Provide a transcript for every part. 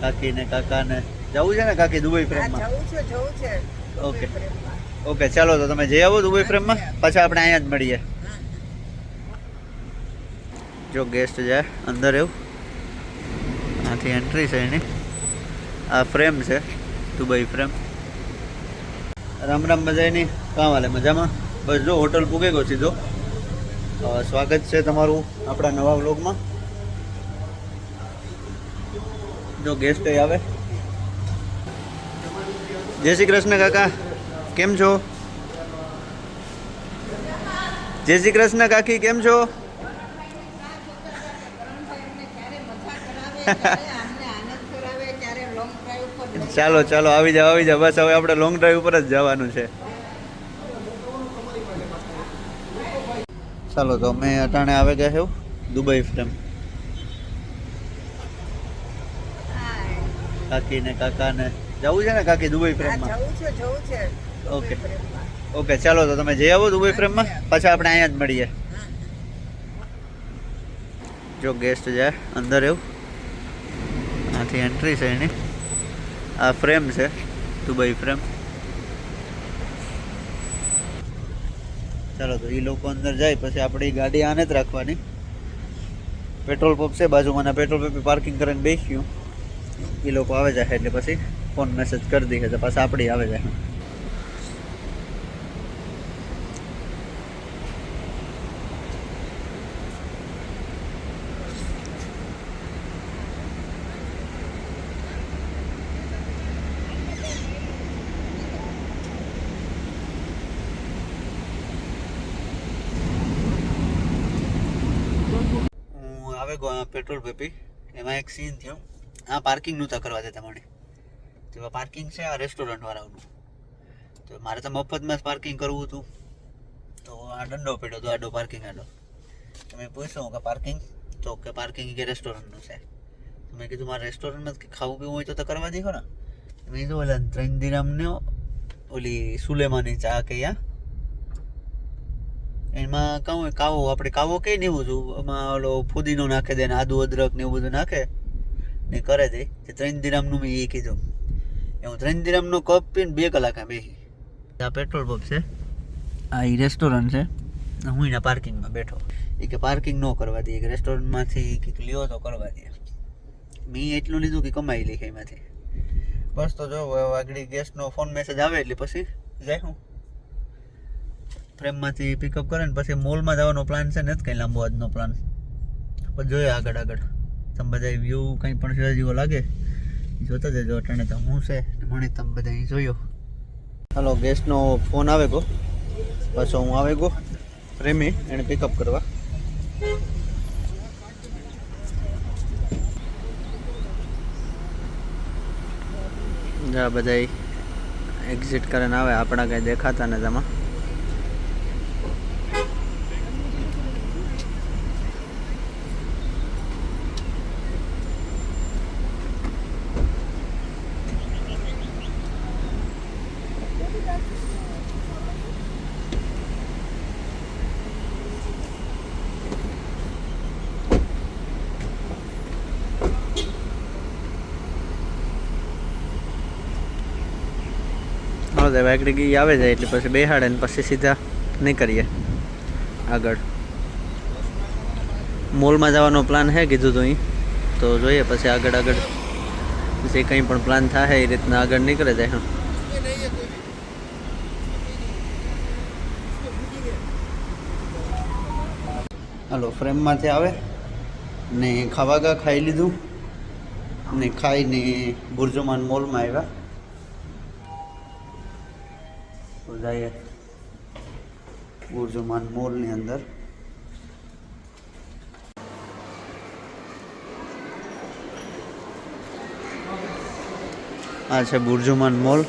કાકી ને કાકા ને જવું છે ને કાકી દુબઈ ફ્રેમમાં? જવું છે ઓકે ઓકે, ચાલો તો તમે જઈ આવો દુબઈ ફ્રેમમાં, પછી આપણે અહીંયા જ મળીએ. જો ગેસ્ટ જાય અંદર એવું, આથી એન્ટ્રી છે એની. આ ફ્રેમ છે દુબઈ ફ્રેમ. રામ રામ બધાયની, કામ હાલે? મજામાં? બસ જો હોટલ પૂગે ગયો સીધો. સ્વાગત છે તમારું આપણા નવા વ્લોગમાં. જો ગેસ્ટ આવે. જય શ્રી કૃષ્ણ કાકા, કેમ છો? જય શ્રી કૃષ્ણ કાકી, કેમ છો? ચાલો ચાલો આવી જાઓ આવી જાઓ. બસ હવે આપણે લોંગ ડ્રાઈવ ઉપર જ જવાનું છે. ચાલો તો અમે અટાણે આવે ગયા છે દુબઈ ફ્રેમ. કાકી ને કાકા ને જવું છે ને કાકી દુબઈ ફ્રેમમાં? જવું છે ઓકે ઓકે, ચાલો તો તમે જઈ આવો દુબઈ ફ્રેમમાં, પછી આપણે અહીંયા જ મળીએ. જો ગેસ્ટ જાય અંદર એવું, આથી એન્ટ્રી છે એની. આ ફ્રેમ છે દુબઈ ફ્રેમ. ચાલો તો એ લોકો અંદર જાય પછી આપણી ગાડી આને જ રાખવાની. પેટ્રોલ પંપ છે બાજુમાં, પેટ્રોલ પંપે પાર્કિંગ કરીને બેસ્યું. એ લોકો આવે જાય એટલે પછી ફોન મેસેજ કરી દઈએ તો પાછા આપણી આવે જાય. આવે ગયો પેટ્રોલ પંપી. એમાં એક સીન થયો, આ પાર્કિંગ નહોતા કરવા દેતા મને. તો પાર્કિંગ છે આ રેસ્ટોરન્ટ વાળાનું. તો મારે તો મફતમાં જ પાર્કિંગ કરવું હતું. તો આ દંડો પડ્યો હતો, આડો પાર્કિંગ આડો. તો મેં પૂછ્યું કે પાર્કિંગ? તો કે પાર્કિંગ કે રેસ્ટોરન્ટનું છે. તો મેં કીધું મારે રેસ્ટોરન્ટમાં જ ખાવું પીવું હોય તો કરવા દેખો ને. મેં કીધું ઓલા 3 દિરહમને ઓલી સુલેમાની ચા કયા એમાં કહું કાવો, આપણે કાવો કઈ નહીં છું, એમાં ઓલો ફુદીનો નાખે દે ને આદુ અદરક ને એવું બધું નાખે ને કરે દે. 3 દિરહમનું મેં એ કીધું. હું 3 દિરહમનો કપ પીને 2 કલાક બેસી. આ પેટ્રોલ પંપ છે, આ એ રેસ્ટોરન્ટ છે. હું એના પાર્કિંગમાં બેઠો. એ કે પાર્કિંગ ન કરવા દે, કે રેસ્ટોરન્ટમાંથી કંઈક લ્યો તો કરવા દે. મેં એટલું લીધું કે કમાઈ લે એમાંથી. બસ તો જો આગળ ગેસ્ટનો ફોન મેસેજ આવે એટલે પછી જાય. હું ફ્રેમમાંથી પિકઅપ કરે ને પછી મોલમાં જવાનો પ્લાન છે ને, કંઈ લાંબો આજનો પ્લાન. પછી જોઈએ આગળ આગળ તમે બધા વ્યૂ કંઈ પણ છે જેવો લાગે જોતા જજો. અટાણે તો હું છે મને તમે બધા અહીં જોયો. હાલો, ગેસ્ટનો ફોન આવે ગયો, પાછો હું આવે ગયો પ્રેમી એને પિકઅપ કરવા. જરા બધા એક્ઝિટ કરીને આવે, આપણા કંઈ દેખાતા ને તેમાં. વાગડી ગઈ આવે જાય એટલે પછી બેહાડે ને પછી સીધા નીકળીએ આગળ. મોલમાં જવાનો પ્લાન છે કીધું તો અહીં, તો જોઈએ પછી આગળ આગળ જે કંઈ પણ પ્લાન થાય એ રીતના આગળ નીકળે જાય. હાલો, ફ્રેમમાંથી આવે ને ખાવાગા ખાઈ લીધું ને ખાઈને બુર્જુમાન મોલમાં આવ્યા. તો જઈએ બુર્જુમાન મોલની અંદર. આ છે બુર્જુમાન મોલ.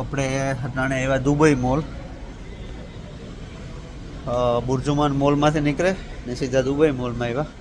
આપણે અટાણે એવા દુબઈ મોલ, બુર્જુમાન મોલમાંથી નીકળે ને સીધા દુબઈ મોલમાં આવ્યા.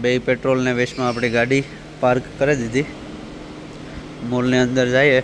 બે પેટ્રોલ ને વેસ્ટમાં આપણી ગાડી પાર્ક કરી દીધી. મોલની અંદર જઈએ.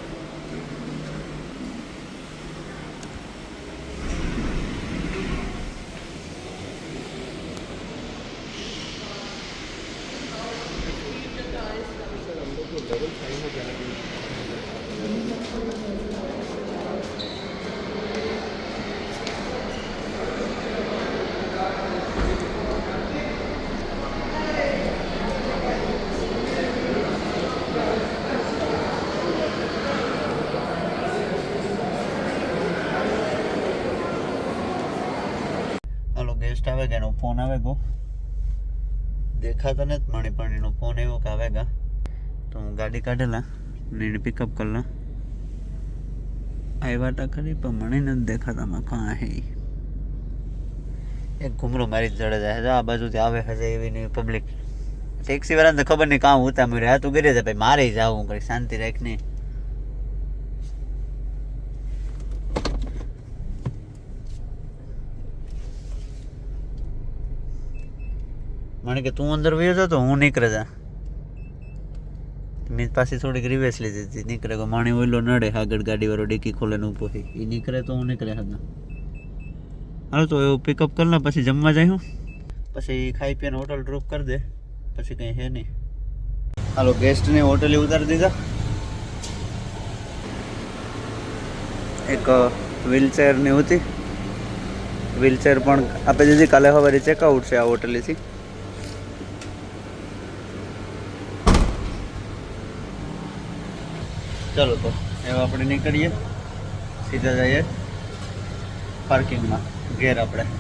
હાલો ગેસ્ટ આવે ગયા, એનો ફોન આવે ગો, દેખાતો નથી મને પણ એનો ફોન એવો કે આવે ગા, તો હું ગાડી કાઢેલા ને એને પિકઅપ કરલા. આવ્યા તા ખરી પણ મને નથી દેખાતામાં કાં હે. એક ઘૂમરો મારી જડે જાય આ બાજુથી આવે હજે એવી નહીં પબ્લિક. ટેક્સી વાળાને તો ખબર નહીં કાં ઉતા મળ્યા, હા તું કરી દે ભાઈ, મારે જાવ હું કરી શાંતિ રાખ નહીં. મને કે તું અંદર વયો જતો હું નીકળે જા. મેં પાછી થોડીક રિવેસ લીધી હતી. નીકળે કે માણી ઓઈલો નડે, આગળ ગાડીવાળો ડીકી ખોલે ને ઊભો હોય, એ નીકળે તો હું નીકળે હતા. હાલો તો એવું પિકઅપ કરી લે, પછી જમવા જાય હું, પછી ખાઈ પીને હોટલ ડ્રોપ કરી દે, પછી કંઈ હે નહીં. હાલો ગેસ્ટને હોટલે ઉતારી દીધા. એક વ્હીલચેરની હતી, વ્હીલચેર પણ આપી દીધી. કાલે સવારે ચેકઆઉટ છે આ હોટલેથી. ચલો તો હવે આપણે નીકળીએ, સીધા જઈએ પાર્કિંગમાં ઘેર આપણે.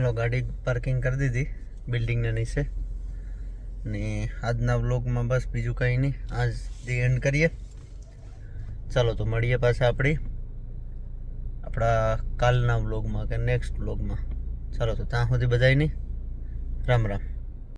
હાલો ગાડી પાર્કિંગ કરી દીધી બિલ્ડિંગના નીચે. ને આજના વ્લોગમાં બસ બીજું કંઈ નહીં, આજ ધી એન્ડ કરીએ. ચાલો તો મળીએ પાછા આપણા કાલના વ્લોગમાં કે નેક્સ્ટ વ્લોગમાં. ચાલો તો ત્યાં સુધી બધાયની રામ રામ.